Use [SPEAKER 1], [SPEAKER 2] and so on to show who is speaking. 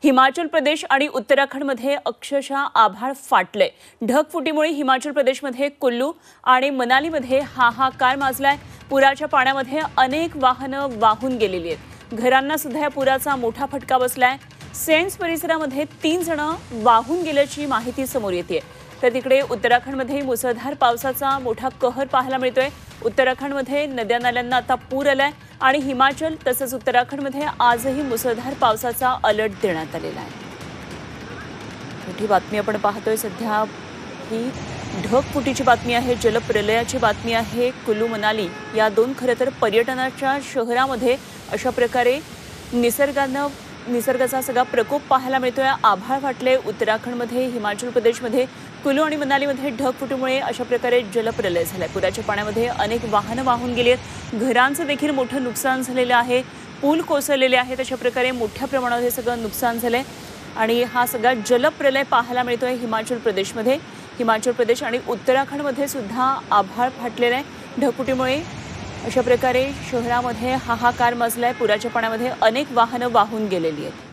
[SPEAKER 1] हिमाचल प्रदेश आणि उत्तराखंडमध्ये अक्षरशः आभाळ फाटले। ढगफुटीमुळे हिमाचल प्रदेशमध्ये कुल्लू आणि मनालीमध्ये हाहाकार माजलाय। पुराच्या पाण्यामध्ये अनेक वाहनं वाहून गेलेली आहेत। घरांना सुद्धा या पुराचा मोठा फटका बसलाय। सेंट्स परिसरामध्ये 3 जण वाहून गेल्याची माहिती समोर येते। तर तिकडे उत्तराखंडमध्ये मुसळधार पावसाचा मोठा कहर पाहायला मिळतोय। उत्तराखंडमध्ये नद्या-नाल्यांना आता पूर आलाय आणि हिमाचल तसंच उत्तराखंडमध्ये आजही मुसळधार पावसाचा अलर्ट देण्यात आलेला आहे। मोठी बातमी आपण पाहतोय सध्या ही ढगफुटीची बातमी आहे, जलप्रलयाची बातमी आहे। कुल्लू मनाली या दोन खरंतर पर्यटनाच्या शहरामध्ये अशा प्रकारे निसर्गाचा सगळा प्रकोप पाहायला मिळतोय। आभाळ फाटले उत्तराखंडमध्ये, हिमाचल प्रदेशमध्ये, कुल्लू आणि मनालीमध्ये ढगफुटीमुळे अशा प्रकारे जलप्रलय झालाय। पुराच्या पाण्यामध्ये अनेक वाहनं वाहून गेली आहेत। घरांचं देखील मोठं नुकसान झालेलं आहे। पूल कोसळलेले आहेत। अशा प्रकारे मोठ्या प्रमाणात हे सगळं नुकसान झालंय आणि हा सगळा जलप्रलय पाहायला मिळतोय हिमाचल प्रदेशमध्ये। हिमाचल प्रदेश आणि उत्तराखंडमध्ये सुद्धा आभाळ फाटलेलं आहे। ढगफुटीमुळे अशा प्रकारे शहरामध्ये हाहाकार मचलाय। पुराच्या पाण्यामध्ये अनेक वाहनं वाहून गेलेली आहेत।